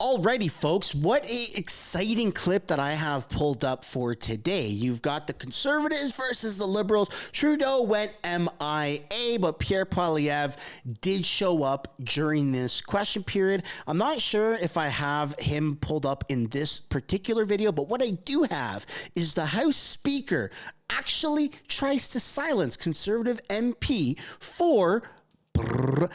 Alrighty, folks, what an exciting clip that I have pulled up for today. You've got the Conservatives versus the Liberals. Trudeau went MIA, but Pierre Poilievre did show up during this question period. I'm not sure if I have him pulled up in this particular video, but what I do have is the House Speaker actually tries to silence Conservative MP for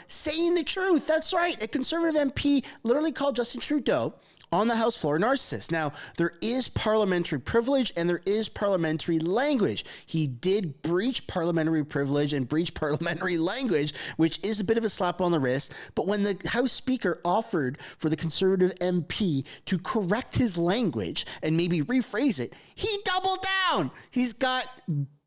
saying the truth. That's right. A Conservative MP literally called Justin Trudeau on the House floor narcissist. Now, there is parliamentary privilege and there is parliamentary language. He did breach parliamentary privilege and breach parliamentary language, which is a bit of a slap on the wrist. But when the House Speaker offered for the Conservative MP to correct his language and maybe rephrase it, he doubled down. He's got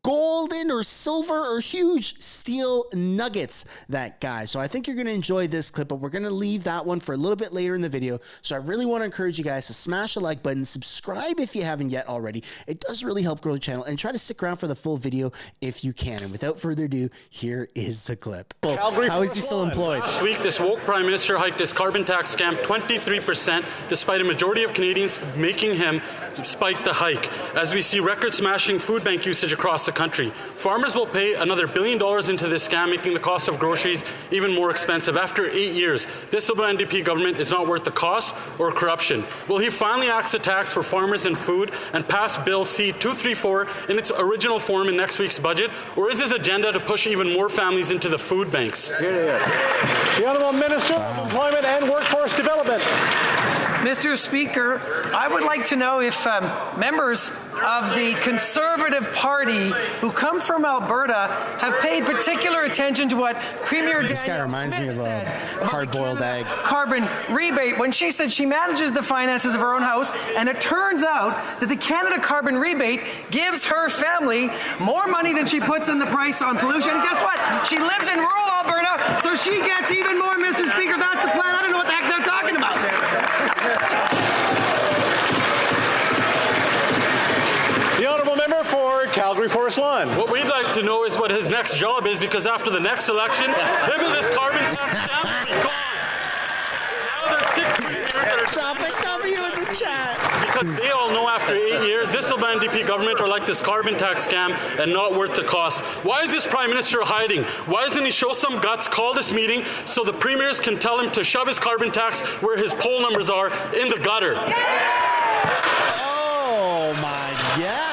golden or silver or huge steel nuggets, that guy. So I think you're going to enjoy this clip, but we're going to leave that one for a little bit later in the video. So I really want to encourage you guys to smash the like button, subscribe if you haven't yet already. It does really help grow the channel, and try to stick around for the full video if you can. And without further ado, here is the clip. How is he still employed? Last week, this woke Prime Minister hiked his carbon tax scam 23%, despite a majority of Canadians making him spike the hike. As we see record-smashing food bank usage across the country, farmers will pay another $1 billion into this scam, making the cost of groceries even more expensive. After 8 years, this Liberal NDP government is not worth the cost or corruption. Will he finally axe the tax for farmers and food and pass Bill C-234 in its original form in next week's budget, or is his agenda to push even more families into the food banks? The Honourable Minister of Employment and Workforce Development. Mr. Speaker, I would like to know if members of the Conservative Party who come from Alberta have paid particular attention to what Premier This guy reminds me of a hard-boiled egg. Carbon rebate, when she said she manages the finances of her own house, and it turns out that the Canada carbon rebate gives her family more money than she puts in the price on pollution. And guess what? She lives in rural Alberta, so she gets even more, Mr. Speaker. That's the plan. I don't know what the heck they're talking about. The Honourable Member for Calgary Forest Lawn. What we'd like to know is what his next job is, because after the next election, him and this carbon tax scam will be gone. Now there's 6 years that are Drop a W in the chat. because they all know after 8 years, this Liberal NDP government are like this carbon tax scam and not worth the cost. Why is this Prime Minister hiding? Why doesn't he show some guts, call this meeting so the premiers can tell him to shove his carbon tax where his poll numbers are, in the gutter? Oh my God.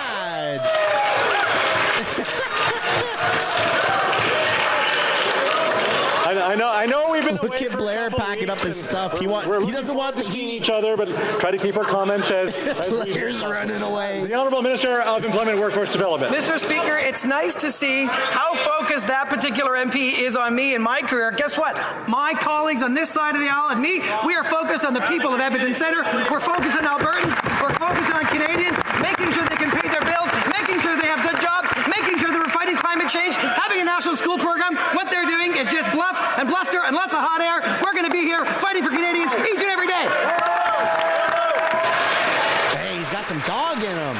I know we've been Look at Blair packing up his stuff. He doesn't want the heat. each other, but try to keep our comments as Blair's running away. The Honourable Minister of Employment and Workforce Development. Mr. Speaker, it's nice to see how focused that particular MP is on me and my career. Guess what? My colleagues on this side of the aisle and me, we are focused on the people of Edmonton Centre. We're focused on Albertans. We're focused on Canadians, making sure they can pay their bills, making sure they have good jobs, making sure that we're fighting climate change, having a national school program. What they're doing is just bluff and bluster and lots of hot air. We're going to be here fighting for Canadians each and every day. Hey, he's got some dog in him.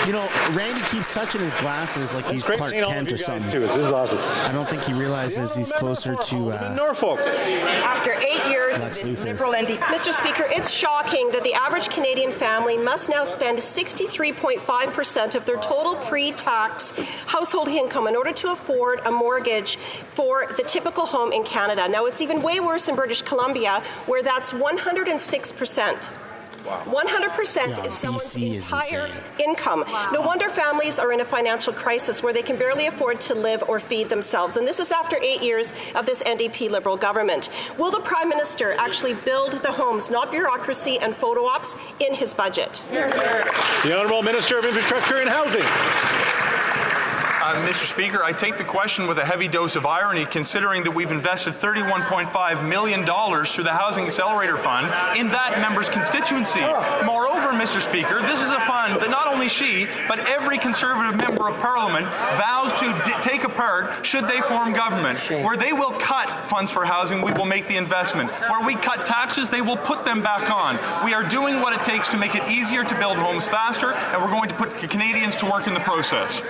You know, Randy keeps touching his glasses like he's Clark Kent or something. Too. This is awesome. I don't think he realizes he's closer to Norfolk. After 8 years Lex of this Luthor. Liberal NDP. Mr. Speaker, it's shocking that the average Canadian family must now spend 63.5% of their total pre-tax household income in order to afford a mortgage for the typical home in Canada. Now, it's even way worse in British Columbia, where that's 106%. 100% is someone's entire income. No wonder families are in a financial crisis where they can barely afford to live or feed themselves. And this is after 8 years of this NDP Liberal government. Will the Prime Minister actually build the homes, not bureaucracy and photo ops, in his budget? The Honourable Minister of Infrastructure and Housing. Mr. Speaker, I take the question with a heavy dose of irony, considering that we've invested $31.5 million through the Housing Accelerator Fund in that member's constituency. Moreover, Mr. Speaker, this is a fund that not only she, but every Conservative member of Parliament vows to take apart should they form government. Where they will cut funds for housing, we will make the investment. Where we cut taxes, they will put them back on. We are doing what it takes to make it easier to build homes faster, and we're going to put Canadians to work in the process.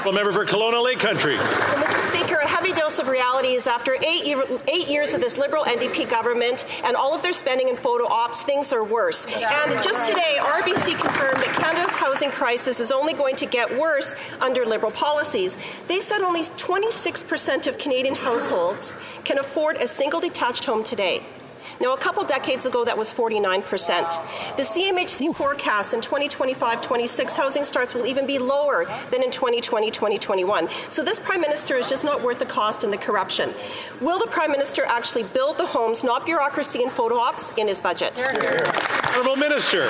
Well, member for Kelowna Lake Country. Well, Mr. Speaker, a heavy dose of reality is after 8 years of this Liberal NDP government and all of their spending and photo ops, things are worse. And just today, RBC confirmed that Canada's housing crisis is only going to get worse under Liberal policies. They said only 26% of Canadian households can afford a single detached home today. Now, a couple decades ago, that was 49%. The CMHC forecasts in 2025-26 housing starts will even be lower than in 2020-2021. So this Prime Minister is just not worth the cost and the corruption. Will the Prime Minister actually build the homes, not bureaucracy and photo ops, in his budget? Honourable Minister.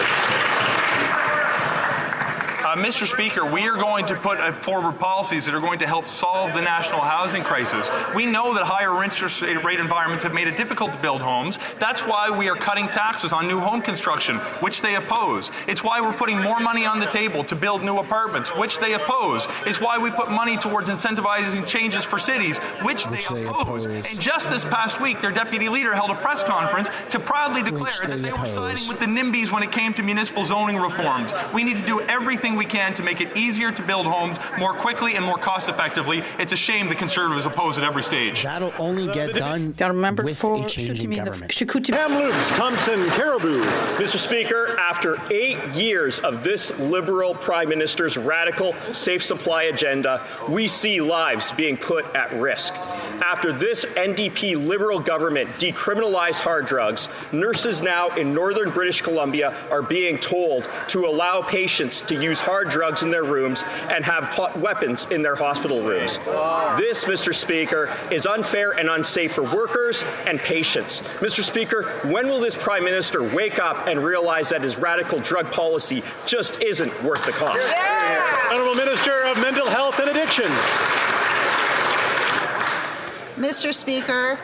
Mr. Speaker, we are going to put forward policies that are going to help solve the national housing crisis. We know that higher interest rate environments have made it difficult to build homes. That's why we are cutting taxes on new home construction, which they oppose. It's why we're putting more money on the table to build new apartments, which they oppose. It's why we put money towards incentivizing changes for cities, which they oppose. And just this past week, their deputy leader held a press conference to proudly declare that they were siding with the NIMBYs when it came to municipal zoning reforms. We need to do everything we can to make it easier to build homes more quickly and more cost effectively. It's a shame the Conservatives oppose at every stage. That'll only get done with a changing government. Kamloops, Thompson, Caribou. Mr. Speaker, after 8 years of this Liberal Prime Minister's radical safe supply agenda, we see lives being put at risk. After this NDP Liberal government decriminalized hard drugs, nurses now in northern British Columbia are being told to allow patients to use hard drugs in their rooms and have weapons in their hospital rooms. This, Mr. Speaker, is unfair and unsafe for workers and patients. Mr. Speaker, when will this Prime Minister wake up and realize that his radical drug policy just isn't worth the cost? Honourable Minister of Mental Health and Addictions. Mr. Speaker,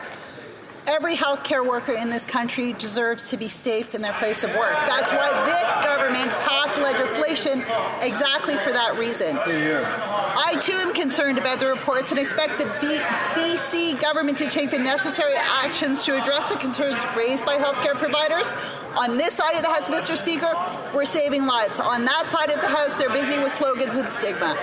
every healthcare worker in this country deserves to be safe in their place of work. That's why this government passed legislation exactly for that reason. I too am concerned about the reports and expect the BC government to take the necessary actions to address the concerns raised by healthcare providers. On this side of the House, Mr. Speaker, we're saving lives. On that side of the House, they're busy with slogans and stigma.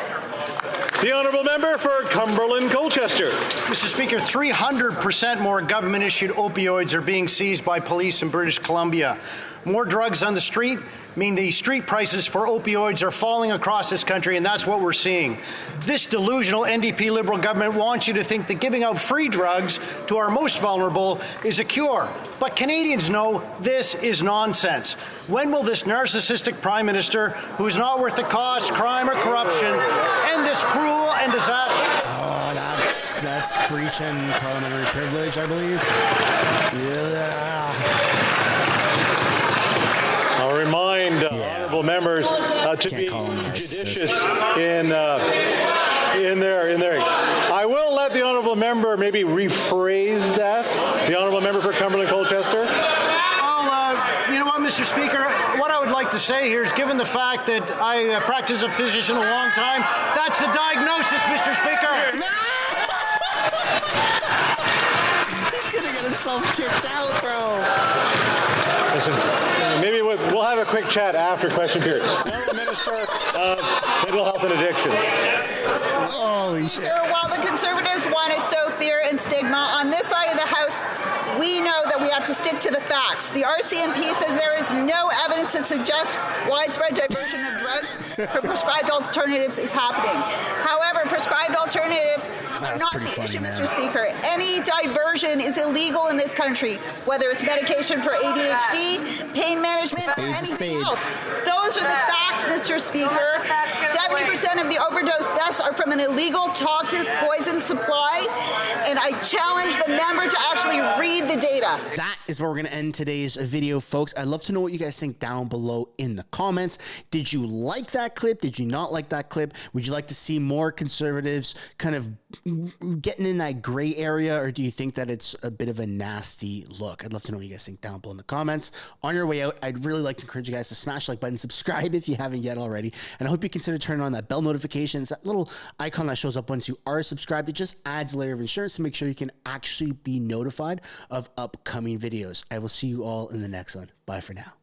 The Honourable Member for Cumberland Colchester. Mr. Speaker, 300% more government-issued opioids are being seized by police in British Columbia. More drugs on the street mean the street prices for opioids are falling across this country, and that's what we're seeing. This delusional NDP Liberal government wants you to think that giving out free drugs to our most vulnerable is a cure. But Canadians know this is nonsense. When will this narcissistic Prime Minister, who is not worth the cost, crime, or corruption, end this cruel and disaster? Oh, that's breaching parliamentary privilege, I believe. Yeah. I'll remind honourable members to be judicious in their. I will let the honourable member maybe rephrase that. The honourable member for Cumberland Colchester. You know what, Mr. Speaker? What I would like to say here is, given the fact that I practiced as a physician a long time, that's the diagnosis, Mr. Speaker. He's gonna get himself kicked out, bro. Listen, maybe we'll have a quick chat after question period. Honourable Minister of Mental Health and Addictions. Holy shit. While the Conservatives want to sow fear and stigma, on this side of the House, we know that we have to stick to the facts. The RCMP says there is no evidence to suggest widespread diversion of drugs from prescribed alternatives is happening. However, prescribed alternatives are not the issue, Mr. Speaker. Any diversion is illegal in this country, whether it's medication for ADHD, pain management, or anything else. Those are the facts, Mr. Speaker. 70% of the overdose deaths are from an illegal toxic poison supply, and I challenge the member to actually read the data. That is where we're going to end today's video, folks. I'd love to know what you guys think down below in the comments. Did you like that clip? Did you not like that clip? Would you like to see more Conservatives kind of getting in that gray area, or do you think that it's a bit of a nasty look? I'd love to know what you guys think down below in the comments. On your way out, I'd really like to encourage you guys to smash the like button, subscribe if you haven't yet already, and I hope you consider turning on that bell notifications, that little icon that shows up once you are subscribed. It just adds a layer of insurance to make sure you can actually be notified of upcoming videos. I will see you all in the next one. Bye for now.